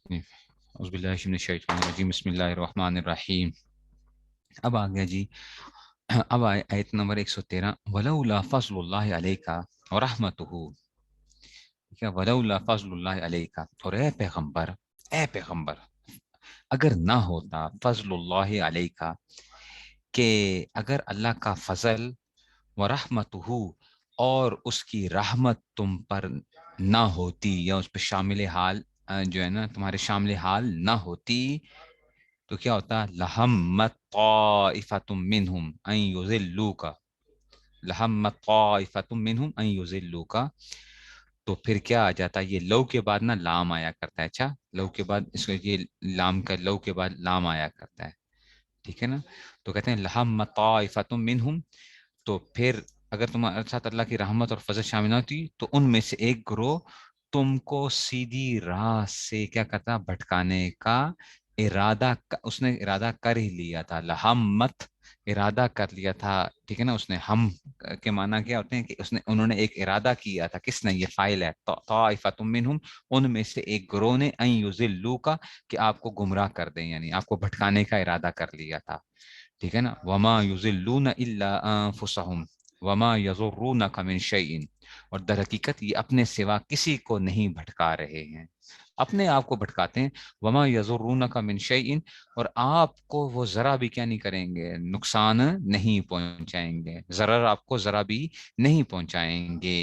اعوذ باللہ من الشیطان الرجیم، بسم اللہ الرحمن الرحیم۔ اب آ گیا جی، اب آیت نمبر 113، ولولا فضل اللہ علیک ورحمتہ، ٹھیک ہے، ولولا فضل اللہ علیک، اور اے پیغمبر اگر نہ ہوتا فضل اللہ علیک، کہ اگر اللہ کا فضل، ورحمتہ، اور اس کی رحمت تم پر نہ ہوتی، یا اس پہ شامل حال جو ہے نا تمہارے شامل حال نہ ہوتی، تو کیا ہوتا؟ لہمت طائفۃ منہم ان یضلوک، لہمت طائفۃ منہم ان یضلوک، تو پھر کیا آ جاتا؟ یہ لو کے بعد نا لام آیا کرتا ہے، اچھا لو کے بعد اس کو یہ لام کا لو کے بعد لام آیا کرتا ہے، ٹھیک ہے نا؟ تو کہتے ہیں لہمت طائفۃ منہم، تو پھر اگر تمہارے ساتھ اللہ کی رحمت اور فضل شامل نہ ہوتی تو ان میں سے ایک گروہ تم کو سیدھی راہ سے کیا کرتا؟ بھٹکانے کا اس نے ارادہ کر ہی لیا تھا، لہمت ارادہ کر لیا تھا، ٹھیک ہے نا؟ اس نے ہم کے معنی کیا ہوتے ہیں کہ انہوں نے ایک ارادہ کیا تھا، کس نے؟ یہ فائل ہے طائفۃ منہم، ان میں سے ایک گروہ نے ان یضلوک، کہ آپ کو گمراہ کر دیں، یعنی آپ کو بھٹکانے کا ارادہ کر لیا تھا، ٹھیک ہے نا؟ وما یضلون الا انفسهم وما یضرونک من شیء، اور در حقیقت یہ اپنے سوا کسی کو نہیں بھٹکا رہے ہیں، اپنے آپ کو بھٹکاتے ہیں، وما یضرونک من شیء، اور آپ کو وہ ذرا بھی کیا نہیں کریں گے؟ نقصان نہیں پہنچائیں گے، ضرر آپ کو ذرا بھی نہیں پہنچائیں گے۔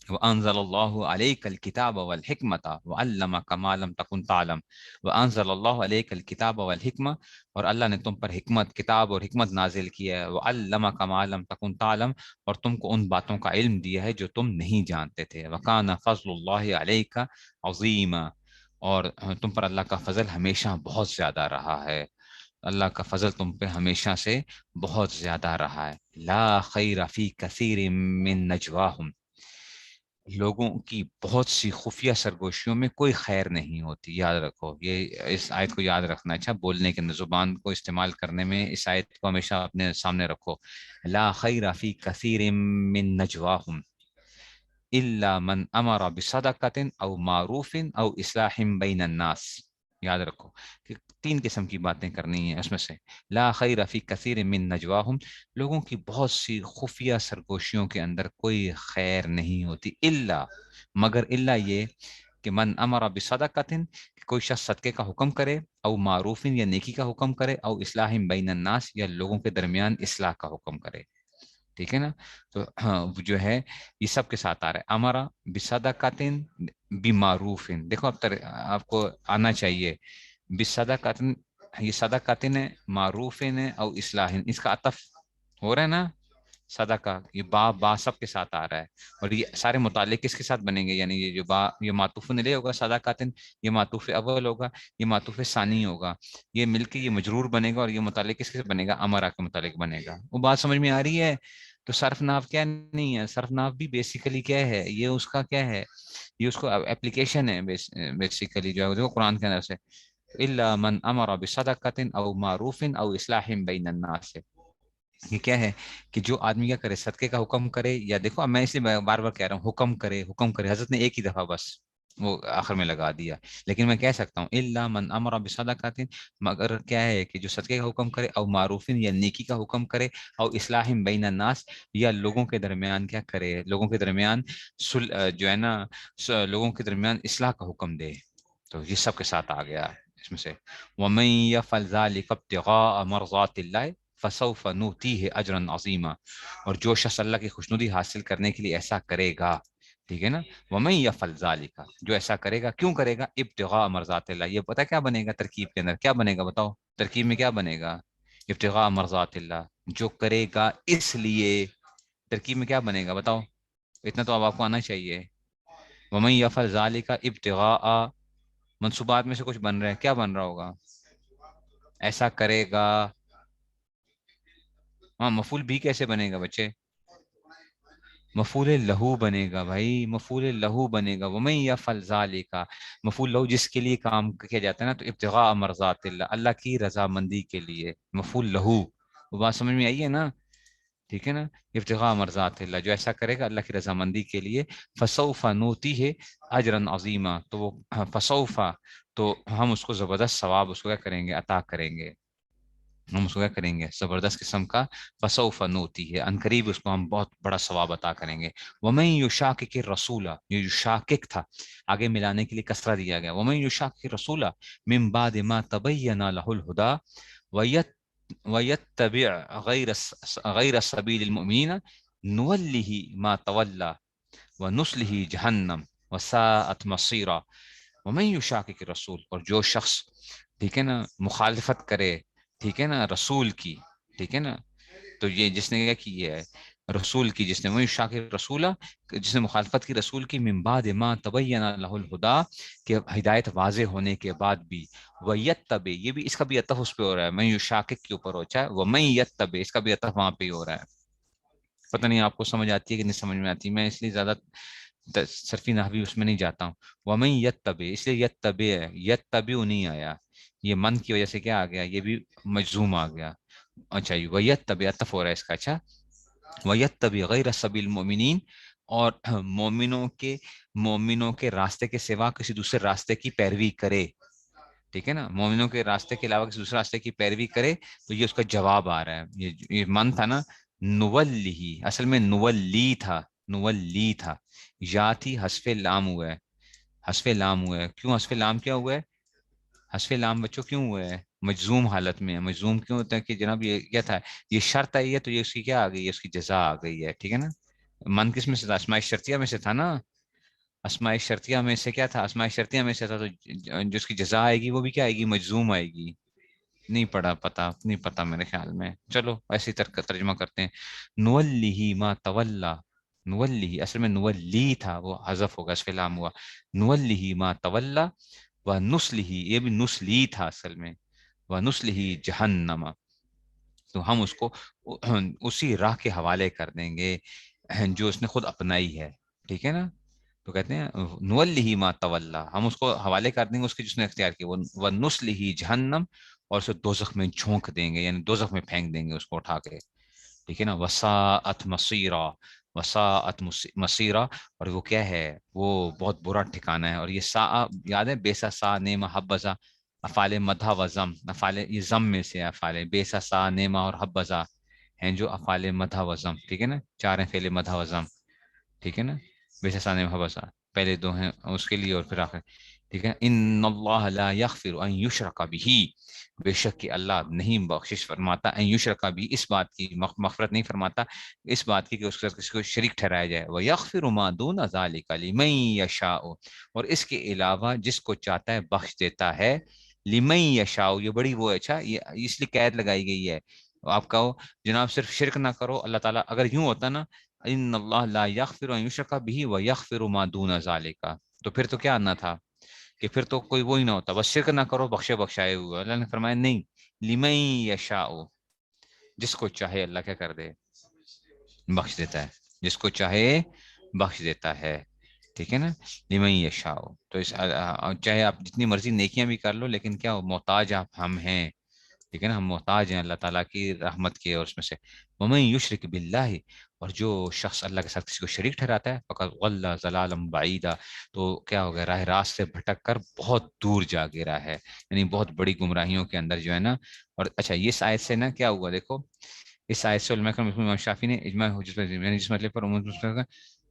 وَأَنزَلَ اللَّهُ عَلَيْكَ الْكِتَابَ وَالْحِكْمَةَ وَعَلَّمَكَ مَا لَمْ تَكُنْ تَعْلَمُ وَأَنزَلَ اللَّهُ عَلَيْكَ الْكِتَابَ وَالْحِكْمَةَ، اور اللہ نے تم پر کتاب اور حکمت نازل کیا ہے، وَعَلَّمَكَ مَا لَمْ تَكُنْ تَعْلَمُ، اور تم کو ان باتوں کا علم دیا ہے جو تم نہیں جانتے تھے، وَكَانَ فَضْلُ اللَّهِ عَلَيْكَ عَظِيمًا، اور تم پر اللہ کا فضل ہمیشہ بہت زیادہ رہا ہے، اللہ کا فضل تم پہ ہمیشہ سے بہت زیادہ رہا ہے۔ لا خیر فی کثیر من نجواہم، لوگوں کی بہت سی خفیہ سرگوشیوں میں کوئی خیر نہیں ہوتی، یاد رکھو، یہ اس آیت کو یاد رکھنا، اچھا بولنے کے اندر، زبان کو استعمال کرنے میں اس آیت کو ہمیشہ اپنے سامنے رکھو۔ لا خیر فی کثیر من نجواہم الا من امر بصدقۃ او معروف او اصلاح بین الناس، یاد رکھو کہ تین قسم کی باتیں کرنی ہیں اس میں سے، لا خیر فی کثیر من نجواہم، لوگوں کی بہت سی خفیہ سرگوشیوں کے اندر کوئی خیر نہیں ہوتی، الا، مگر الا یہ کہ من امر بصدقۃ، کہ کوئی شخص صدقے کا حکم کرے، او معروف یا نیکی کا حکم کرے، او اصلاح بین الناس، یا لوگوں کے درمیان اصلاح کا حکم کرے، ٹھیک ہے نا؟ تو ہاں جو ہے یہ سب کے ساتھ آ رہا ہے، امرا بصدقۃ بمعروف، دیکھو اب آپ کو آنا چاہیے، بصدقۃ، یہ صدقۃ ہے، معروف ہے، او اصلاح، اس کا عطف ہو رہا ہے نا، صدقہ، یہ با سب کے ساتھ آ رہا ہے، اور یہ سارے متعلق کس کے ساتھ بنیں گے؟ یعنی یہ جو یہ معطوف علیہ ہوگا صدقۃ، یہ معطوف اول ہوگا، یہ معطوف ثانی ہوگا، یہ مل کے یہ مجرور بنے گا، اور یہ متعلق کس کے ساتھ بنے گا؟ امرا کے متعلق بنے گا۔ وہ بات سمجھ میں آ رہی ہے؟ تو صرف ناف کیا نہیں ہے؟ صرف ناف بھی بیسیکلی کیا ہے؟ یہ اس کا کیا ہے؟ یہ اس کو اپلیکیشن ہے بیسیکلی، جو ہے دیکھو قرآن کے اندر سے، الا من امر بصدقۃ او معروف او اصلاح بین الناس، یہ کیا ہے کہ جو آدمی کیا کرے؟ صدقے کا حکم کرے، یا دیکھو اب میں اس لیے بار بار کہہ رہا ہوں حکم کرے، حکم کرے، حضرت نے ایک ہی دفعہ بس وہ آخر میں لگا دیا، لیکن میں کہہ سکتا ہوں الا من امر بصدقۃ، مگر کیا ہے کہ جو صدقے کا حکم کرے، او معروف یا نیکی کا حکم کرے، او اصلاح بین الناس، یا لوگوں کے درمیان کیا کرے؟ لوگوں کے درمیان جو ہے نا لوگوں کے درمیان اصلاح کا حکم دے، تو یہ سب کے ساتھ آ گیا ہے اس میں سے، وَمَن يَفْعَلْ ذَلِكَ ابْتِغَاءَ مَرْضَاتِ اللَّهِ فَسَوْفَ نُؤْتِيهِ أَجْرًا عَظِيمًا، اور جو شخص اللہ کی خوشنودی حاصل کرنے کے لیے ایسا کرے گا، ٹھیک ہے نا؟ وَمَن يَفْعَلْ ذَلِكَ، جو ایسا کرے گا، کیوں کرے گا؟ ابتغاء مرضات اللہ، یہ پتہ کیا بنے گا ترکیب کے اندر؟ کیا بنے گا بتاؤ؟ ترکیب میں کیا بنے گا؟ ابتغاء مرضات اللہ، جو کرے گا اس لیے، ترکیب میں کیا بنے گا بتاؤ؟ اتنا تو اب آپ کو آنا چاہیے، وَمَن يَفْعَلْ ذَلِكَ ابتغاء، منصوبات میں سے کچھ بن رہا ہے، کیا بن رہا ہوگا؟ ایسا کرے گا، ہاں مفعول بھی کیسے بنے گا بچے؟ مفعول لہو بنے گا بھائی، مفعول لہو بنے گا، ومن یفعل ذالک، مفعول لہو جس کے لیے کام کیا جاتا ہے نا، تو ابتغاء مرضات اللہ، اللہ کی رضامندی کے لیے، مفعول لہو، وہ بات سمجھ میں آئی ہے نا؟ ٹھیک ہے نا، ابتغاء مرضات اللہ، جو ایسا کرے گا اللہ کی رضامندی کے لیے، فسوف نوتیہ اجرا عظیما، تو وہ فسوف، تو ہم اس کو زبردست ثواب اس کو کیا کریں گے، عطا کریں گے، ہم اس کو کیا کریں گے، زبردست قسم کا، فسوف نوتیہ، ان قریب اس کو ہم بہت بڑا ثواب عطا کریں گے۔ ومن یشاقق الرسول، یہ یشاقق تھا، آگے ملانے کے لیے کسرہ دیا گیا، ومن یشاقق الرسول من بعد ما تبین له الهدى وَيَتَّبِعْ غَيْرَ سَبِيلِ الْمُؤْمِنِينَ نُوَلِّهِ مَا تَوَلَّى وَنُصْلِهِ جَهَنَّمَ وَسَاءَتْ مَصِيرًا۔ وَمَن يُشَاقِقِ الرَّسُولَ، اور جو شخص ٹھیک ہے نا مخالفت کرے، ٹھیک ہے نا رسول کی، ٹھیک ہے نا، تو یہ جس نے کیا کی ہے، رسول کی، جس نے وہ شاکر رسولہ، جس نے مخالفت کی رسول کی، من بعد ما تبین لہ الہدی، کہ ہدایت واضح ہونے کے بعد بھی، ویتبع، یہ بھی اس کا بھی عطف اس پہ ہو رہا ہے، میں یشاقق کے اوپر ہوتا ہے، ومن یتبع، اس کا بھی عطف وہاں پہ ہی ہو رہا ہے۔ پتہ نہیں آپ کو سمجھ آتی ہے کہ نہیں سمجھ میں آتی، میں اس لیے زیادہ صرفی نحوی اس میں نہیں جاتا ہوں۔ ومن یتبع، اس لیے یتبع ہے، یتبع نہیں آیا، یہ من کی وجہ سے کیا آ گیا، یہ بھی مجزوم آ گیا۔ اچھا ویتبع عطف ہو رہا ہے اس کا، اچھا وَيَتَّبِعْ غَيْرَ سَبِيلِ الْمُؤْمِنِينَ، اور مومنوں کے راستے کے سوا کسی دوسرے راستے کی پیروی کرے، ٹھیک ہے نا، مومنوں کے راستے کے علاوہ کسی دوسرے راستے کی پیروی کرے، تو یہ اس کا جواب آ رہا ہے۔ یہ من تھا نا، نولی، اصل میں نولی تھا، نولی تھا، یا تھی حذف لام ہوا ہے، حذف لام ہوا ہے، کیوں حذف لام کیا ہوا ہے، حذف لام بچوں کیوں ہوا ہے، مجزوم حالت میں ہے، مجزوم کیوں ہوتا ہے کہ جناب یہ کیا تھا، یہ شرط آئی ہے تو یہ اس کی کیا آ گئی ہے، اس کی جزا آ گئی ہے، ٹھیک ہے نا۔ من کس میں سے تھا، اسماء شرطیہ میں سے تھا نا، اسماء شرطیہ میں سے کیا تھا، اسماء شرطیہ میں سے تھا، تو جو اس کی جزا آئے گی وہ بھی کیا آئے گی، مجزوم آئے گی۔ نہیں پڑھا، پتا نہیں، پتا میرے خیال میں، چلو ایسی ترجمہ کرتے ہیں، نولی ما تولا، نولی اصل میں نولی تھا، وہ حذف ہوگا، اس لام ہوا، نولی ما تولا ونصلہ، یہ بھی نسلی تھا اصل میں، ونصلہ جہنم، تو ہم اس کو اسی راہ کے حوالے کر دیں گے جو اس نے خود اپنائی ہے، ٹھیک ہے نا، تو کہتے ہیں نولی ما تولا، ہم اس کو حوالے کر دیں گے اس کی جس نے اختیار کیا، وہ نسلہ جہنم، اور اسے دوزخ میں جھونک دیں گے، یعنی دوزخ میں پھینک دیں گے اس کو اٹھا کے، ٹھیک ہے نا، وساءت مصیرا، وساءت مصیرا، اور وہ کیا ہے، وہ بہت برا ٹھکانہ ہے، اور یہ سا یاد ہے، بیسا سا نعمہ حبذا، افعال مدح و ضم، افعال یہ ضم میں سے افعال بیسا سا نعمہ اور حبذا ہیں جو افعال مدح و ضم، ٹھیک ہے نا، چار ہیں فعل مدح و ضم، ٹھیک ہے نا، بیسا سا نعمہ حبذا پہلے دو ہیں اس کے لیے، اور پھر آخر، ٹھیک ہے، ان اللہ لا یغفر ان یشرک بہ، بے شک کہ اللہ نہیں بخشش فرماتا، ان یشرک بھی، اس بات کی مغفرت نہیں فرماتا اس بات کی کہ اس کے ساتھ کسی کو شریک ٹھہرایا جائے، وَيَغْفِرُ مَا دُونَ ذَلِكَ لِمَن يَشَاءُ، اور اس کے علاوہ جس کو چاہتا ہے بخش دیتا ہے، لِمَن يَشَاءُ، یہ بڑی وہ اچھا، یہ اس لیے قید لگائی گئی ہے، آپ کہو جناب صرف شرک نہ کرو، اللہ تعالیٰ اگر یوں ہوتا نا، ان اللہ لا یغفر ان یشرک بہ ویغفر ما دون ذالک، تو پھر تو کیا آنا تھا کہ پھر تو کوئی وہی نہ ہوتا، بس شرک نہ کرو بخشے بخشائے ہوئے، اللہ نے فرمایا نہیں، لمن یشاء، جس کو چاہے اللہ کیا کر دے، بخش دیتا ہے، جس کو چاہے بخش دیتا ہے، ٹھیک ہے نا، لمن یشاء، تو چاہے آپ جتنی مرضی نیکیاں بھی کر لو، لیکن کیا ہو، محتاج آپ ہم ہیں، ٹھیک ہے نا، ہم محتاج ہیں اللہ تعالیٰ کی رحمت کے، اور اس میں سے ومن یشرک باللہ، اور جو شخص اللہ کے ساتھ کسی کو شریک ٹھہراتا ہے، فقد ضل ضلالا بعیدا، تو کیا ہو گیا، راہ راست سے بھٹک کر بہت دور جا گرا ہے، یعنی بہت بڑی گمراہیوں کے اندر جو ہے نا۔ اور اچھا یہ آیت سے نا کیا ہوا، دیکھو اس آیت سے علماء کرام امام شافعی نے اجماع حجت پر، یعنی جس مطلب پر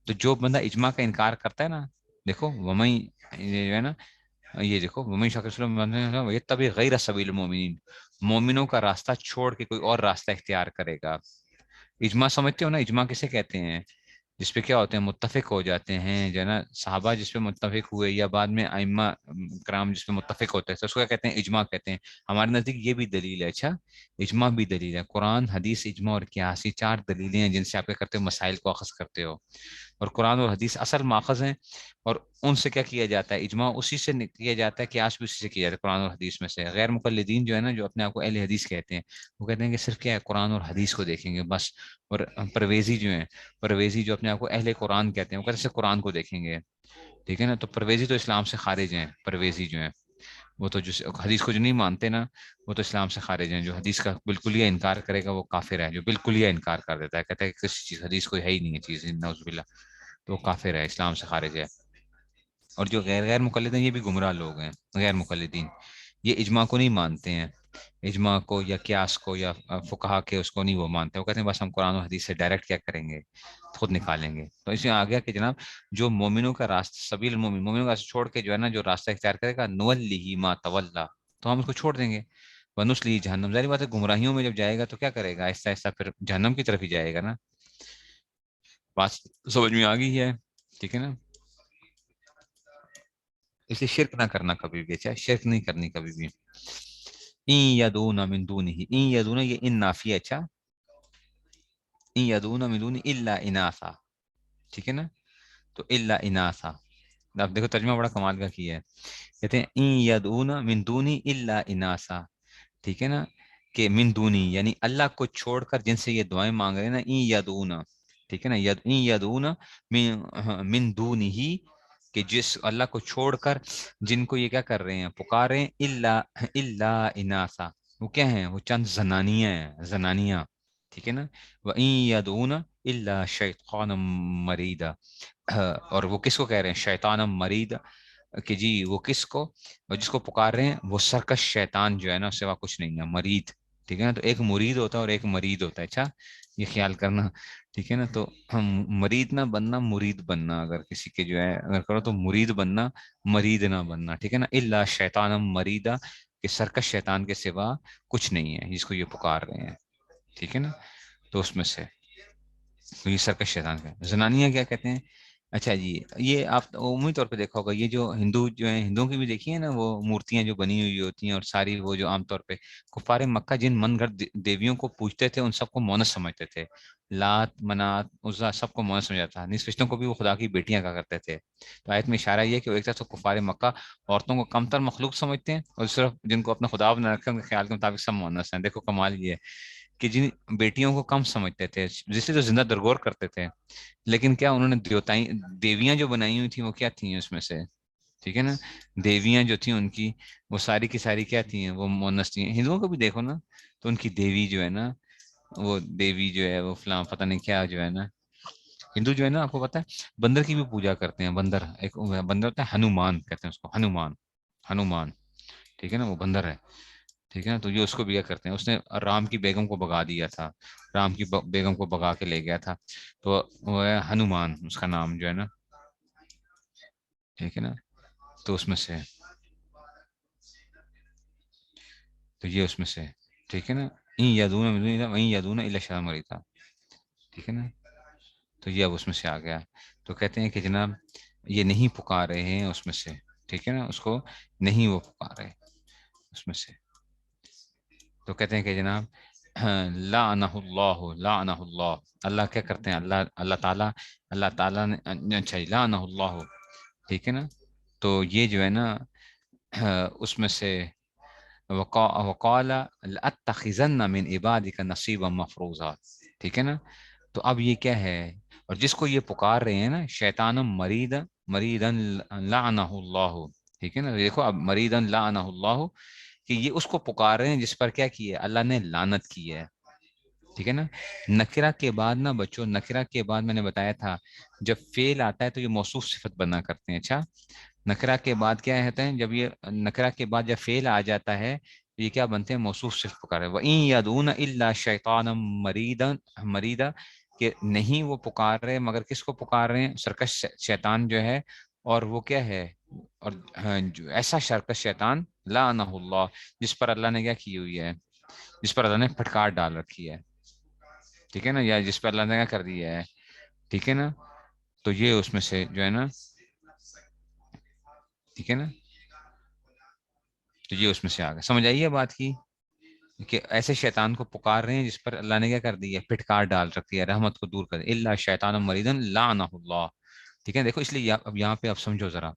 تو جو بندہ اجماع کا انکار کرتا ہے نا، دیکھو ومن، یہ جو ہے نا، یہ دیکھو ومن شاکر یہ تب غیر سبیل المؤمنین، مومنوں کا راستہ چھوڑ کے کوئی اور راستہ اختیار کرے گا، اجماع سمجھتے ہو نا، اجماع کسے کہتے ہیں، جس پہ کیا ہوتے ہیں، متفق ہو جاتے ہیں جو ہے نا، صحابہ جس پہ متفق ہوئے، یا بعد میں ائمہ کرام جس پہ متفق ہوتے ہیں، تو اس کو کیا کہتے ہیں، اجماع کہتے ہیں، ہمارے نزدیک یہ بھی دلیل ہے، اچھا اجماع بھی دلیل ہے، قرآن حدیث اجماع اور قیاس، یہ چار دلیلیں ہیں جن سے آپ کیا کرتے ہو، مسائل کو اخذ کرتے ہو، اور قرآن اور حدیث اصل ماخذ ہیں، اور ان سے کیا کیا جاتا ہے، اجماع اسی سے کیا جاتا ہے، قیاس بھی اسی سے کیا جاتا ہے، قرآن اور حدیث میں سے۔ غیر مقلدین جو ہے نا، جو اپنے آپ کو اہل حدیث کہتے ہیں، وہ کہتے ہیں کہ صرف کیا ہے، قرآن اور حدیث کو دیکھیں گے بس، اور پرویزی جو ہیں، پرویزی جو اپنے آپ کو اہل قرآن کہتے ہیں، وہ کہتے ہیں صرف قرآن کو دیکھیں گے، ٹھیک ہے نا، تو پرویزی تو اسلام سے خارج ہیں، پرویزی جو ہیں، وہ تو جو حدیث کو جو نہیں مانتے نا وہ تو اسلام سے خارج ہیں. جو حدیث کا بالکل ہی انکار کرے گا وہ کافر ہے. جو بالکل ہی انکار کر دیتا ہے کہتا ہے کہ کسی چیز حدیث کوئی ہے ہی نہیں ہے چیز نعوذ باللہ, تو وہ کافر ہے, اسلام سے خارج ہے. اور جو غیر مقلد ہیں یہ بھی گمراہ لوگ ہیں. غیر مقلدین یہ اجماع کو نہیں مانتے ہیں, اجماع کو یا قیاس کو یا فقہا کے اس کو نہیں وہ مانتے. وہ کہتے ہیں بس ہم قرآن و حدیث سے ڈائریکٹ کیا کریں گے, خود نکالیں گے. تو اس میں آ گیا کہ جناب جو مومنوں کا راستہ سبیل المومن, مومنوں کا راستہ چھوڑ کے جو ہے نا جو راستہ اختیار کرے گا نولیہ ما تولا, تو ہم اس کو چھوڑ دیں گے. ونسلی جہنم, ظاہر بات ہے گمراہیوں میں جب جائے گا تو کیا کرے گا, آہستہ آہستہ پھر جہنم کی طرف ہی جائے گا نا. بات سمجھ میں آ گئی ہے, ٹھیک ہے نا. اس لیے شرک نہ کرنا کبھی بھی, اچھا شرک نہیں کرنی کبھی بھی. این یدون من دونہ, این یدون یہ ان نافی, اچھا این یدون من دونہ الا اناثا, ٹھیک ہے نا. تو الا اناثا, اب دیکھو ترجمہ بڑا کمال کا کیا ہے. کہتے ہیں این یدون من دونی الا اناثا, ٹھیک ہے نا, کہ من دونی یعنی اللہ کو چھوڑ کر جن سے یہ دعائیں مانگ رہے ہیں نا, این یدون, ٹھیک ہے نا, این یدون من دونی ہی, کہ جس اللہ کو چھوڑ کر جن کو یہ کیا کر رہے ہیں پکار رہے ہیں, الا اناسا, وہ کیا ہیں, وہ چند زنانیاں ہیں, زنانیاں, ٹھیک ہے نا. وَإِن يَدْعُونَ إِلَّا شَيْطَانًا مَرِيدًا, اور وہ کس کو کہہ رہے ہیں, شیطان مرید, کہ جی وہ کس کو, اور جس کو پکار رہے ہیں وہ سرکش شیطان جو ہے نا, سوا کچھ نہیں ہے, مرید, ٹھیک ہے نا. تو ایک مرید ہوتا ہے اور ایک مرید ہوتا ہے, اچھا یہ خیال کرنا, ٹھیک ہے نا. تو ہم مرید نہ بننا, مرید بننا, اگر کسی کے جو ہے اگر کرو تو مرید بننا, مرید نہ بننا, ٹھیک ہے نا. الا شیطان مریدا, کہ سرکش شیطان کے سوا کچھ نہیں ہے جس کو یہ پکار رہے ہیں, ٹھیک ہے نا. تو اس میں سے تو یہ سرکش شیطان کا. زنانیاں کیا کہتے ہیں, اچھا جی یہ آپ عمومی طور پہ دیکھا ہوگا, یہ جو ہندو جو ہیں, ہندوؤں کی بھی دیکھی ہے نا وہ مورتیاں جو بنی ہوئی ہوتی ہیں, اور ساری وہ جو عام طور پہ کفار مکہ جن من گھڑت دیویوں کو پوجتے تھے ان سب کو مونس سمجھتے تھے, لات منات عزا سب کو مونس سمجھا تھا, نصف کو بھی وہ خدا کی بیٹیاں کا کرتے تھے. تو آیت میں اشارہ یہ کہ وہ ایک طرف تو کفار مکہ عورتوں کو کمتر مخلوق سمجھتے ہیں, اور صرف جن کو اپنا خدا بنا رکھے ان کے خیال کے مطابق سب مونس ہیں. دیکھو کمال یہ ہے کہ جن بیٹیوں کو کم سمجھتے تھے جس سے تو زندہ درگور کرتے تھے, لیکن کیا انہوں نے دیویاں جو بنائی ہوئی تھیں وہ کیا تھیں اس میں سے, ٹھیک ہے نا. دیویاں جو تھیں ان کی وہ ساری کی ساری کیا تھیں, وہ مونس تھیں. ہندوؤں کو بھی دیکھو نا تو ان کی دیوی جو ہے نا, وہ دیوی جو ہے وہ فلاں پتہ نہیں کیا جو ہے نا. ہندو جو ہے نا آپ کو پتا ہے بندر کی بھی پوجا کرتے ہیں. بندر ایک بندر ہوتا ہے, ہنومان کہتے ہیں اس کو, ہنومان, ہنومان, ٹھیک ہے نا, وہ بندر ہے, ٹھیک ہے نا. تو یہ اس کو بھی کیا کرتے ہیں, اس نے رام کی بیگم کو بگا دیا تھا, رام کی بیگم کو بگا کے لے گیا تھا, تو وہ ہے ہنومان اس کا نام جو ہے نا, ٹھیک ہے نا. تو اس میں سے تو یہ اس میں سے, ٹھیک ہے نا. این یدون وہیں یدون الا شیطان مریدا, ٹھیک ہے نا. تو یہ اب اس میں سے آ گیا. تو کہتے ہیں کہ جناب یہ نہیں پکار رہے ہیں اس میں سے, ٹھیک ہے نا, اس کو نہیں وہ پکار رہے اس میں سے. تو کہتے ہیں کہ جناب لعنہ اللہ, لعنہ اللہ, اللہ کیا کرتے ہیں, اللہ اللہ تعالیٰ, اللہ تعالیٰ نے, اچھا لعنہ اللہ, ٹھیک ہے نا. تو یہ جو ہے نا اس میں سے وقال لاتخذن من عبادك نصیبا مفروضا, ٹھیک ہے نا. تو اب یہ کیا ہے, اور جس کو یہ پکار رہے ہیں نا شیطان مرید, مریدا لعنہ اللہ, ٹھیک ہے نا. دیکھو اب مریدا لعنہ اللہ, کہ یہ اس کو پکار رہے ہیں جس پر کیا کی ہے, اللہ نے لعنت کی ہے, ٹھیک ہے نا. نکرہ کے بعد نا بچوں, نکرہ کے بعد میں نے بتایا تھا جب فعل آتا ہے تو یہ موصوف صفت بنا کرتے ہیں. اچھا نکرہ کے بعد کیا ہوتا ہے, جب یہ نکرہ کے بعد جب فعل آ جاتا ہے تو یہ کیا بنتے ہیں, موصوف صفت پکار ہے. وَإِن يَدْعُونَ إِلَّا شَيْطَانًا مَرِيدًا, کہ نہیں وہ پکار رہے مگر کس کو پکار رہے ہیں, سرکش شیطان جو ہے, اور وہ کیا ہے, اور جو ایسا سرکش شیطان لعنہ اللہ, جس پر اللہ نے کیا کی ہوئی ہے, جس پر اللہ نے پھٹکار ڈال رکھی ہے, ٹھیک ہے نا, یا جس پر اللہ نے کیا کر دیا ہے, ٹھیک ہے نا. تو یہ اس میں سے جو ہے نا, ٹھیک ہے نا, تو یہ اس میں سے آ گیا. سمجھ آئیے بات کی, کہ ایسے شیطان کو پکار رہے ہیں جس پر اللہ نے کیا کر دی ہے, پھٹکار ڈال رکھی ہے, رحمت کو دور کر دی. الا شیطان مریدا لعنہ اللہ, ٹھیک ہے. دیکھو اس لیے اب یہاں پہ اب سمجھو ذرا,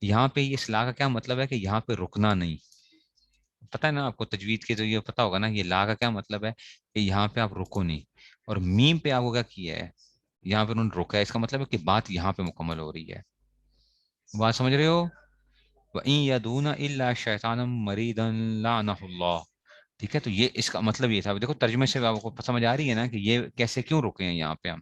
یہاں پہ یہ اصلاح کا کیا مطلب ہے, کہ یہاں پہ رکنا نہیں. پتہ ہے نا آپ کو تجوید کے, تو یہ پتہ ہوگا نا, یہ لا کا کیا مطلب ہے, کہ یہاں پہ آپ رکو نہیں, اور میم پہ آپ کو کیا کیا ہے, یہاں پہ انہوں نے روکا ہے, اس کا مطلب ہے کہ بات یہاں پہ مکمل ہو رہی ہے. بات سمجھ رہے ہو, وَإِن يَدْعُونَ إِلَّا شَيْطَانًا مَرِيدًا لَعْنَهُ اللَّهُ. ٹھیک ہے، تو یہ اس کا مطلب یہ تھا. دیکھو ترجمے سے آپ کو سمجھ آ رہی ہے نا کہ یہ کیسے کیوں رکے ہیں یہاں پہ ہم.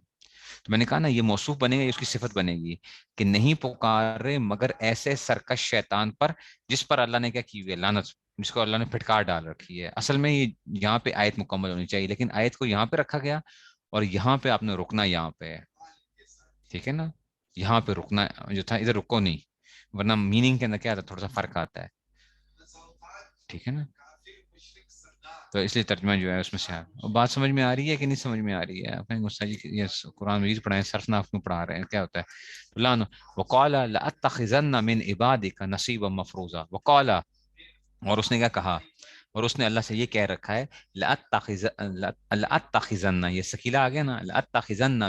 تو میں نے کہا نا یہ موصوف بنے گا، یہ اس کی صفت بنے گی کہ نہیں پکارے مگر ایسے سرکش شیطان پر جس پر اللہ نے کیا کی ہوئی ہے، لعنت، جس کو اللہ نے پھٹکار ڈال رکھی ہے. اصل میں یہ یہاں پہ آیت مکمل ہونی چاہیے، لیکن آیت کو یہاں پہ رکھا گیا اور یہاں پہ آپ نے رکنا یہاں پہ ہے. ٹھیک ہے نا، یہاں پہ رکنا جو تھا ادھر رکو نہیں، ورنہ میننگ کے اندر کیا آتا ہے، تھوڑا سا فرق آتا ہے. ٹھیک ہے نا، تو اس لیے ترجمہ جو ہے اس میں سے بات سمجھ میں آ رہی ہے کہ نہیں سمجھ میں آ رہی ہے. آپ کہیں گے جی یہ قرآن مجید پڑھائیں، صرف ناف کیوں پڑھا رہے ہیں، کیا ہوتا ہے. لانو وقال لاتخذن من عبادک نصیبا مفروضا. وقال، اور اس نے کیا کہا، اور اس نے اللہ سے یہ کہہ رکھا ہے لاتخذن، یہ سکیلا آ گیا نا، لاتخذن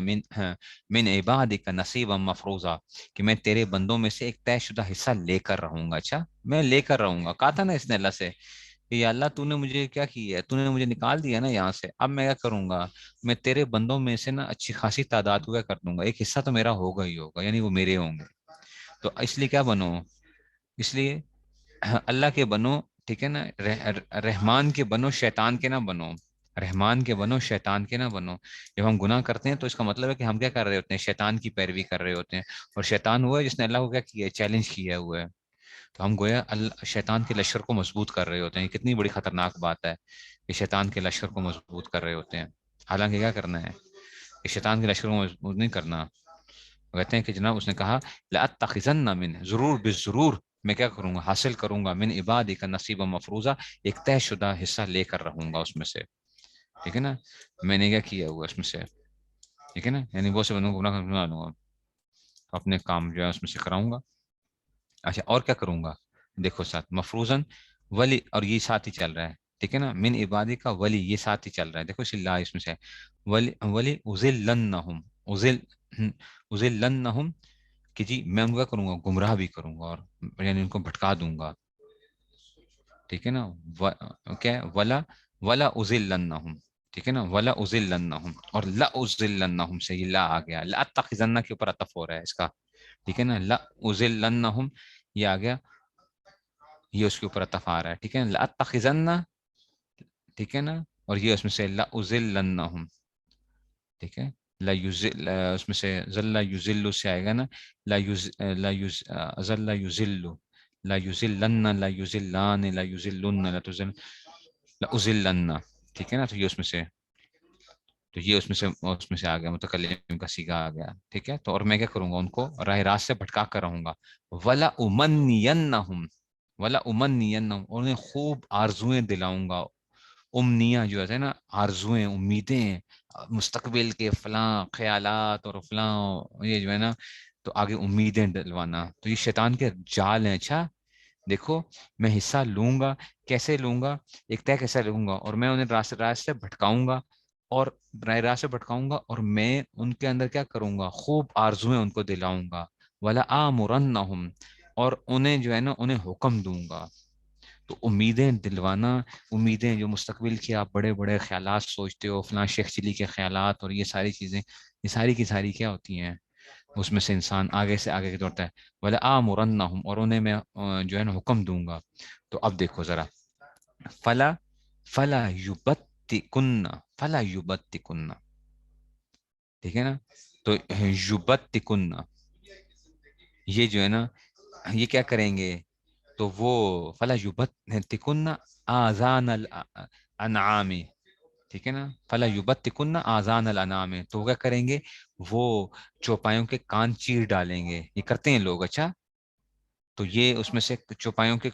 من عبادک نصیبا مفروضا، کہ میں تیرے بندوں میں سے ایک طے شدہ حصہ لے کر رہوں گا. اچھا میں لے کر رہوں گا، کہا تھا نا اس نے اللہ سے کہ یا اللہ تو نے مجھے کیا کیا ہے، تو نے مجھے نکال دیا نا یہاں سے، اب میں کیا کروں گا، میں تیرے بندوں میں سے نا اچھی خاصی تعداد کو کیا کر دوں گا، ایک حصہ تو میرا ہوگا ہی ہوگا، یعنی وہ میرے ہوں گے. تو اس لیے کیا بنو، اس لیے اللہ کے بنو. ٹھیک ہے نا، رحمان کے بنو، شیطان کے نہ بنو. رحمان کے بنو، شیطان کے نہ بنو. جب ہم گناہ کرتے ہیں تو اس کا مطلب ہے کہ ہم کیا کر رہے ہوتے ہیں، شیطان کی پیروی کر رہے ہوتے ہیں. اور شیطان ہوا ہے جس نے اللہ کو کیا کیا ہے، چیلنج کیا ہوا ہے. تو ہم گویا شیطان کے لشکر کو مضبوط کر رہے ہوتے ہیں. کتنی بڑی خطرناک بات ہے کہ شیطان کے لشکر کو مضبوط کر رہے ہوتے ہیں. حالانکہ کیا کرنا ہے کہ شیطان کے لشکر کو مضبوط نہیں کرنا. کہتے ہیں کہ جناب اس نے کہا لأتخذن من، ضرور بالضرور میں کیا کروں گا، حاصل کروں گا، من عبادک نصیبا مفروضا، ایک طے شدہ حصہ لے کر رہوں گا اس میں سے. ٹھیک ہے نا، میں نے کیا کیا ہوا اس میں سے. ٹھیک ہے نا، یعنی بہت سے بندوں کو گناہ بنا لوں گا، اپنے کام جو ہے اس میں سے کراؤں گا. اچھا اور کیا کروں گا، دیکھو ساتھ مفروضن ولی، اور یہ ساتھ ہی چل رہا ہے. ٹھیک ہے نا، من عبادی کا ولی یہ ساتھ ہی چل رہا ہے. دیکھو اس اللہ اس میں سے ولی، ولی ازلنہم، ازل ازلنہم، کہ جی میں ان کا کروں گا، گمراہ بھی کروں گا، اور یعنی ان کو بھٹکا دوں گا. ٹھیک ہے نا، کیا ہے ولا، ولا ازلنہم. ٹھیک ہے نا، ولا ازلنہم، اور لا ازلنہم سے یہ لا آ گیا، لا اتخذن کے اوپر عطف ہو رہا ہے اس کا. ٹھیک ہے نا، لا ازلنہم یہ آ گیا، یہ اس کے اوپر عطف آ رہا ہے. ٹھیک ہے نا، لا اتخذن. ٹھیک ہے نا، اور یہ اس میں سے لا ازلنہم. ٹھیک ہے، لا یزل، اس میں سے ذل یذل سے آئے گا نا، لا یز، لا یز، ذل یذل، لا یذلن، لا یذلان، لا یذلن، لا تذل، لا ازلن. ٹھیک ہے نا، تو یہ اس میں سے، تو یہ اس میں سے آ گیا، متکلم کا سیگا آ گیا. ٹھیک ہے، تو اور میں کیا کروں گا، ان کو راہ راست سے بھٹکا کر رہوں گا. ولا امنینہم، ولا امنینہم، اور انہیں خوب آرزویں دلاؤں گا. امنیہ جو ہے نا، آرزویں، امیدیں، مستقبل کے فلاں خیالات اور فلاں یہ جو ہے نا، تو آگے امیدیں ڈلوانا. تو یہ شیطان کے جال ہیں. اچھا دیکھو میں حصہ لوں گا، کیسے لوں گا، ایک طے کیسے لوں گا، اور میں انہیں راست راست سے بھٹکاؤں گا، اور براہ راست سے بھٹکاؤں گا، اور میں ان کے اندر کیا کروں گا، خوب آرزویں ان کو دلاؤں گا. ولا آمرنہم، اور انہیں جو ہے نا انہیں حکم دوں گا. تو امیدیں دلوانا، امیدیں جو مستقبل کی آپ بڑے بڑے خیالات سوچتے ہو، فلاں شیخ چلی کے خیالات اور یہ ساری چیزیں، یہ ساری کی ساری کیا ہوتی ہیں، اس میں سے انسان آگے سے آگے دوڑتا ہے. ولا آمرنہم، اور انہیں میں جو ہے نا حکم دوں گا. تو اب دیکھو ذرا، فلا، فلا یبتکن، فلا یبتکن. ٹھیک ہے نا، تو یبتکن یہ جو ہے نا یہ کیا کریں گے، تو وہ فلا یبتکن آذان الانعام. ٹھیک ہے نا، فلا یبتکن آذان الانعام، تو وہ کیا کریں گے، وہ چوپایوں کے کان چیر ڈالیں گے. یہ کرتے ہیں لوگ. اچھا تو یہ اس میں سے چوپایوں کے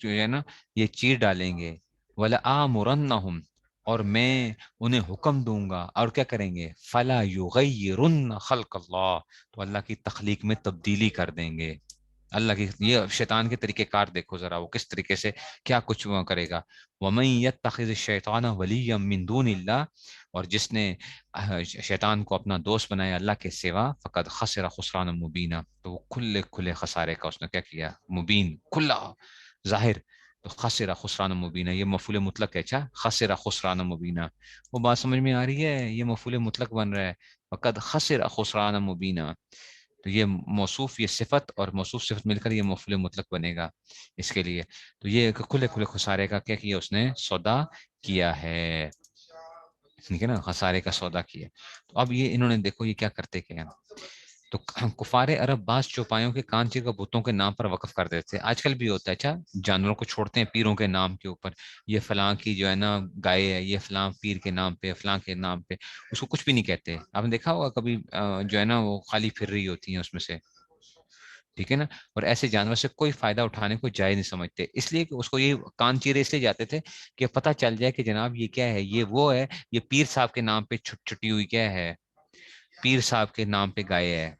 جو ہے نا یہ چیر ڈالیں گے. ولا آمرنہم، اور میں انہیں حکم دوں گا، اور کیا کریں گے، فلا یغیرن خلق اللہ، تو اللہ کی تخلیق میں تبدیلی کر دیں گے. اللہ کی یہ شیطان کے طریقہ کار دیکھو ذرا، وہ کس طریقے سے کیا کچھ وہ کرے گا. وَمَن يَتَّخِذِ الشَّيْطَانَ وَلِيًّا مِّن دُونِ اللَّهِ، اور جس نے شیطان کو اپنا دوست بنایا اللہ کے سوا، فقد خسر خسران مبینہ، تو وہ کھلے کھلے خسارے کا اس نے کیا کیا، مبین، کھلا ظاہر. تو خسر خسران مبینہ یہ مفعول مطلق ہے. اچھا خسر خسران مبینہ، وہ بات سمجھ میں آ رہی ہے، یہ مفعول مطلق بن رہا ہے، فقد خسر خسران مبینہ. تو یہ موصوف، یہ صفت اور موصوف صفت مل کر یہ مفعول مطلق بنے گا اس کے لیے. تو یہ کھلے کھلے خسارے کا کیا کیا اس نے سودا کیا ہے، ٹھیک ہے نا، خسارے کا سودا کیا. تو اب یہ انہوں نے دیکھو یہ کیا کرتے کیا. تو کفار عرب بعض چوپایوں کے کان چیر کا بتوں کے نام پر وقف کر دیتے ہیں. آج کل بھی ہوتا ہے، اچھا جانوروں کو چھوڑتے ہیں پیروں کے نام کے اوپر، یہ فلاں کی جو ہے نا گائے ہے، یہ فلاں پیر کے نام پہ، فلاں کے نام پہ، اس کو کچھ بھی نہیں کہتے. آپ نے دیکھا ہوگا کبھی جو ہے نا وہ خالی پھر رہی ہوتی ہیں اس میں سے، ٹھیک ہے نا. اور ایسے جانور سے کوئی فائدہ اٹھانے کو جائز نہیں سمجھتے، اس لیے کہ اس کو یہ کان چیرے اس لیے جاتے تھے کہ پتہ چل جائے کہ جناب یہ کیا ہے، یہ وہ ہے، یہ پیر صاحب کے نام پہ چھٹی ہوئی کیا ہے، پیر صاحب کے نام پہ گائے ہے.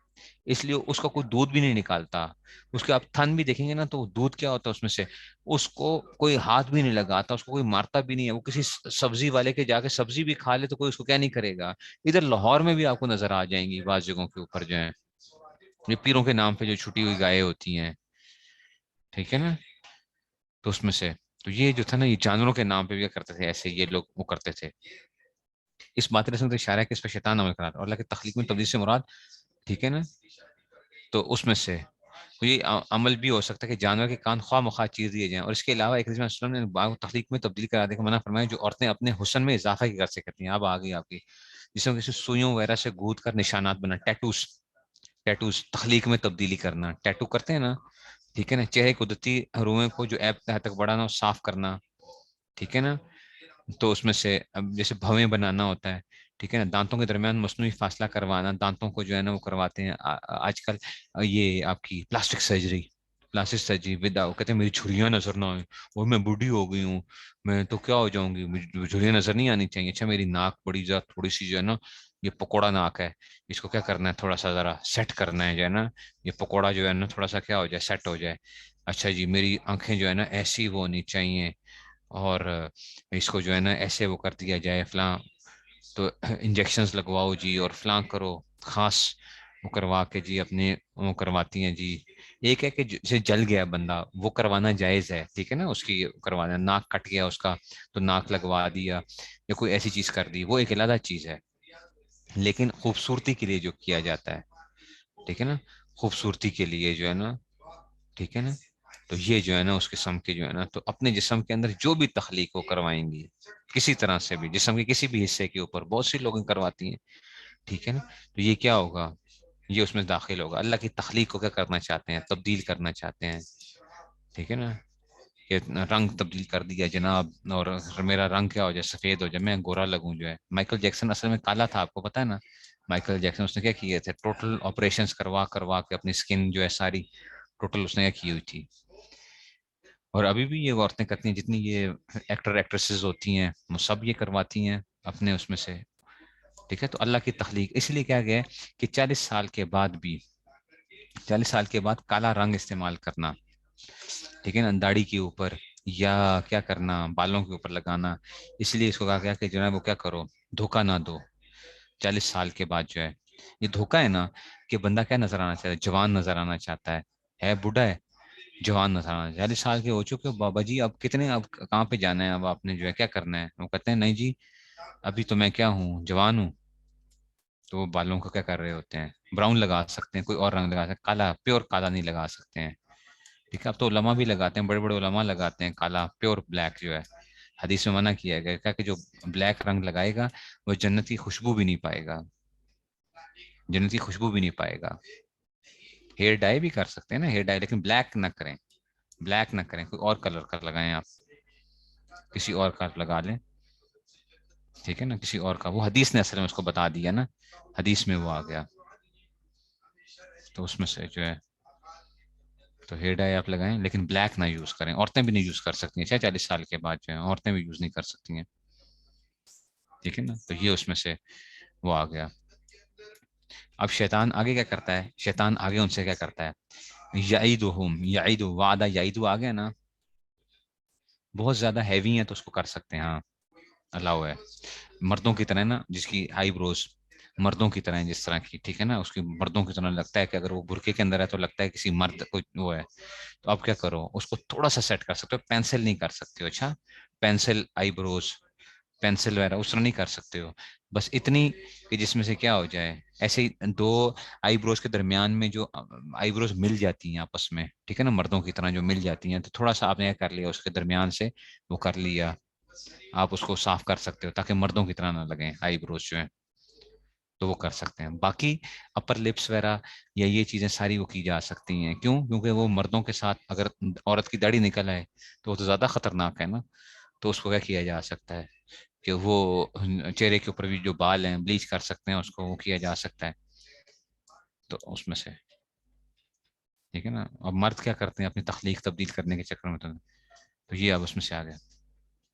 اس لیے اس کا کوئی دودھ بھی نہیں نکالتا. اس کے آپ تھن بھی دیکھیں گے نا تو دودھ کیا ہوتا ہے اس میں سے، اس کو کوئی ہاتھ بھی نہیں لگاتا، اس کو کوئی مارتا بھی نہیں ہے. وہ کسی سبزی والے کے جا کے سبزی بھی کھا لے تو کوئی اس کو کیا نہیں کرے گا. ادھر لاہور میں بھی آپ کو نظر آ جائیں گی بعض جگہوں کے اوپر جو ہے یہ پیروں کے نام پہ جو چھٹی ہوئی گائے ہوتی ہیں، ٹھیک ہے نا. تو اس میں سے تو یہ جو تھا نا یہ جانوروں کے نام پہ بھی کرتے تھے ایسے، یہ لوگ وہ کرتے تھے. اس بات رسم اشارہ ہے کہ اس پہ شیطان عمل کراتا اور اللہ کی تخلیق میں تبدیل سے مراد، ٹھیک ہے نا. تو اس میں سے تو یہ عمل بھی ہو سکتا ہے کہ جانور کے کان خواہ مخواہ چیر دیے جائیں. اور اس کے علاوہ ایک رسول وسلم نے باغ تخلیق میں تبدیل کرا دے کا منع فرمایا جو عورتیں اپنے حسن میں اضافہ کی غرض سے کرتی ہیں. اب آ گئی آپ کی، جس میں کسی سوئیوں وغیرہ سے گود کر نشانات بنا، ٹیٹوز، ٹیٹوز تخلیق میں تبدیلی کرنا، ٹیٹو کرتے ہیں نا، ٹھیک ہے نا. چہرے قدرتی روئیں کو جو ایپ تک بڑھانا صاف کرنا، ٹھیک ہے نا. تو اس میں سے اب جیسے بھویں بنانا ہوتا ہے، ٹھیک ہے نا. دانتوں کے درمیان مصنوعی فاصلہ کروانا، دانتوں کو جو ہے نا وہ کرواتے ہیں آج کل. یہ آپ کی پلاسٹک سرجری، پلاسٹک سرجری کہتے ہیں میری جھریاں نظر نہ آئیں، اور میں بوڑھی ہو گئی ہوں، میں تو کیا ہو جاؤں گی، مجھے جھریاں نظر نہیں آنی چاہیے. اچھا میری ناک بڑی ذرا تھوڑی سی جو ہے نا یہ پکوڑا ناک ہے، اس کو کیا کرنا ہے تھوڑا سا ذرا سیٹ کرنا ہے جو ہے نا، یہ پکوڑا جو ہے نا تھوڑا سا کیا ہو جائے سیٹ ہو جائے. اچھا جی میری آنکھیں جو ہے نا ایسی وہ ہونی چاہیے، اور اس کو جو ہے نا ایسے وہ کر دیا جائے فلاں. تو انجیکشنز لگواؤ جی اور فلاں کرو، خاص وہ کروا کے جی اپنے وہ کرواتی ہیں جی. ایک ہے کہ جسے جل گیا بندہ وہ کروانا جائز ہے، ٹھیک ہے نا، اس کی کروانا، ناک کٹ گیا اس کا تو ناک لگوا دیا یا کوئی ایسی چیز کر دی، وہ ایک علیحدہ چیز ہے. لیکن خوبصورتی کے لیے جو کیا جاتا ہے، ٹھیک ہے نا، خوبصورتی کے لیے جو ہے نا، ٹھیک ہے نا. تو یہ جو ہے نا اس قسم کے جو ہے نا تو اپنے جسم کے اندر جو بھی تخلیق وہ کروائیں گی کسی طرح سے بھی، جسم کے کسی بھی حصے کے اوپر بہت سی لوگ کرواتی ہیں، ٹھیک ہے نا. تو یہ کیا ہوگا، یہ اس میں داخل ہوگا. اللہ کی تخلیق کو کیا کرنا چاہتے ہیں، تبدیل کرنا چاہتے ہیں، ٹھیک ہے نا. کہ رنگ تبدیل کر دیا جناب، اور میرا رنگ کیا ہو جائے سفید ہو جائے، میں گورا لگوں جو ہے. مائیکل جیکسن اصل میں کالا تھا، آپ کو پتا ہے نا. مائیکل جیکسن اس نے کیا کیے تھے، ٹوٹل آپریشنز کروا کروا کے اپنی اسکن جو ہے ساری ٹوٹل اس نے کیا کی ہوئی تھی. اور ابھی بھی یہ عورتیں کرتی ہیں، جتنی یہ ایکٹر ایکٹریسز ہوتی ہیں وہ سب یہ کرواتی ہیں اپنے اس میں سے، ٹھیک ہے. تو اللہ کی تخلیق اس لیے کیا گیا ہے کہ 40 سال کے بعد بھی، 40 سال کے بعد کالا رنگ استعمال کرنا، ٹھیک ہے نا، داڑھی کے اوپر یا کیا کرنا بالوں کے اوپر لگانا. اس لیے اس کو کہا گیا کہ جو ہے وہ کیا کرو، دھوکہ نہ دو. 40 سال کے بعد جو ہے یہ دھوکہ ہے نا، کہ بندہ کیا نظر آنا چاہتا ہے، جوان نظر آنا چاہتا ہے بوڑھا ہے جوان نظر آنا. 40 سال کے ہو چکے ہو بابا جی، اب کتنے، اب کہاں پہ جانا ہے، اب آپ نے جو ہے کیا کرنا ہے. وہ کہتے ہیں نہیں جی ابھی تو میں کیا ہوں، جوان ہوں. تو وہ بالوں کو کیا کر رہے ہوتے ہیں، براؤن لگا سکتے ہیں، کوئی اور رنگ لگا سکتے ہیں، کالا پیور کالا نہیں لگا سکتے ہیں، ٹھیک ہے. اب تو علماء بھی لگاتے ہیں، بڑے بڑے علماء لگاتے ہیں کالا پیور بلیک جو ہے. حدیث میں منع کیا گیا کہ جو بلیک رنگ لگائے گا وہ جنت کی خوشبو بھی نہیں پائے گا، جنت کی خوشبو بھی نہیں پائے گا. ہیئر ڈائی بھی کر سکتے ہیں نا، ہیئر ڈائی، لیکن بلیک نہ کریں، بلیک نہ کریں، کوئی اور کلر کا لگائیں آپ، کسی اور کا لگا لیں، ٹھیک ہے نا، کسی اور کا. وہ حدیث نے اصل میں اس کو بتا دیا نا، حدیث میں وہ آ گیا. تو اس میں سے جو ہے تو ہیئر ڈائی آپ لگائیں لیکن بلیک نہ یوز کریں. عورتیں بھی نہیں یوز کر سکتی ہیں، 40 سال کے بعد جو ہے عورتیں بھی یوز نہیں کر سکتی ہیں، ٹھیک ہے نا. تو یہ اس میں سے وہ آ گیا. اب شیطان آگے کیا کرتا ہے، شیطان آگے ان سے کیا کرتا ہے، یعیدہم، یعید وعدہ، یعید آ گیا نا، بہت زیادہ ہیوی ہے تو اس کو کر سکتے ہیں، ہاں الاؤ ہے. مردوں کی طرح نا، جس کی آئی بروز مردوں کی طرح ہے جس طرح کی، ٹھیک ہے نا، اس کی مردوں کی طرح لگتا ہے کہ اگر وہ برقعے کے اندر ہے تو لگتا ہے کسی مرد کو وہ ہے. تو اب کیا کرو، اس کو تھوڑا سا سیٹ کر سکتے ہو، پینسل نہیں کر سکتے ہو. اچھا پینسل آئی بروز، پینسل وغیرہ اس طرح نہیں کر سکتے ہو، بس اتنی کہ جس میں سے کیا ہو جائے، ایسے ہی دو آئی بروز کے درمیان میں جو آئی بروز مل جاتی ہیں آپس میں، ٹھیک ہے نا، مردوں کی طرح جو مل جاتی ہیں، تو تھوڑا سا آپ نے کیا کر لیا اس کے درمیان سے وہ کر لیا، آپ اس کو صاف کر سکتے ہو تاکہ مردوں کی طرح نہ لگیں آئی بروز جو ہیں، تو وہ کر سکتے ہیں. باقی اپر لپس وغیرہ یا یہ چیزیں ساری وہ کی جا سکتی ہیں. کیوں؟ کیونکہ وہ مردوں کے ساتھ اگر عورت کی داڑھی نکل آئے تو وہ تو زیادہ خطرناک ہے نا. تو اس کو کیا کیا جا سکتا ہے کہ وہ چہرے کے اوپر بھی جو بال ہیں بلیچ کر سکتے ہیں، اس کو وہ کیا جا سکتا ہے. تو اس میں سے ٹھیک ہے نا. اب مرد کیا کرتے ہیں اپنی تخلیق تبدیل کرنے کے چکر میں، تو یہ اب اس میں سے آ گیا.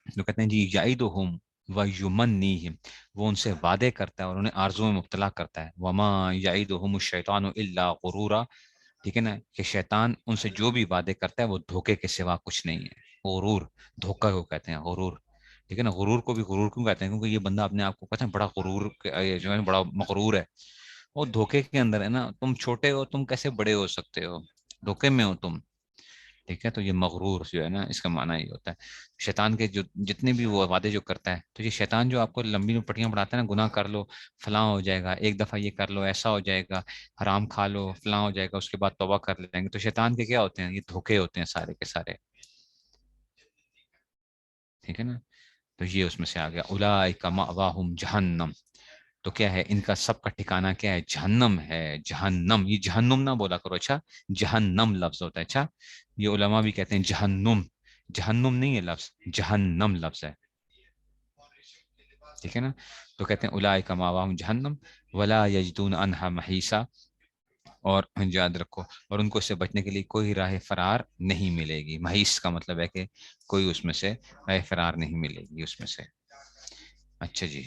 تو کہتے ہیں جی یعیدہم ویمنیہم، وہ ان سے وعدے کرتا ہے اور انہیں آرزو میں مبتلا کرتا ہے. وما یعیدہم الشیطان الا غرورا، ٹھیک ہے نا، کہ شیطان ان سے جو بھی وعدے کرتا ہے وہ دھوکے کے سوا کچھ نہیں ہے. غرور، دھوکہ کو کہتے ہیں غرور. ٹھیک ہے نا. غرور کو بھی غرور کیوں کہتے ہیں؟ کیونکہ یہ بندہ اپنے آپ کو کہتے ہیں بڑا غرور جو ہے بڑا مغرور ہے. وہ دھوکے کے اندر ہے نا. تم چھوٹے ہو، تم کیسے بڑے ہو سکتے ہو؟ دھوکے میں ہو تم. ٹھیک ہے. تو یہ مغرور جو ہے نا، اس کا معنی یہ ہوتا ہے. شیطان کے جو جتنے بھی وہ وعدے جو کرتا ہے، تو یہ شیطان جو آپ کو لمبی پٹیاں پڑھاتا ہے نا، گناہ کر لو فلاں ہو جائے گا، ایک دفعہ یہ کر لو ایسا ہو جائے گا، حرام کھا لو فلاں ہو جائے گا، اس کے بعد توبہ کر لیں گے. تو شیطان کے کیا ہوتے ہیں؟ یہ دھوکے ہوتے ہیں سارے کے سارے. ٹھیک ہے نا. تو یہ اس میں سے آ گیا اولئک مأواہم جہنم. تو کیا ہے ان کا سب کا ٹھکانہ کیا ہے؟ جہنم ہے. جہنم، یہ جہنم نہ بولا کرو، اچھا جہنم لفظ ہوتا ہے. اچھا یہ علماء بھی کہتے ہیں جہنم، جہنم نہیں ہے لفظ، جہنم لفظ ہے. ٹھیک ہے نا. تو کہتے ہیں اولئک مأواہم جہنم ولا یجدون عنہا محیصا، اور یاد رکھو اور ان کو اس سے بچنے کے لیے کوئی راہ فرار نہیں ملے گی. محیص کا مطلب ہے کہ کوئی اس میں سے راہ فرار نہیں ملے گی اس میں سے. اچھا جی.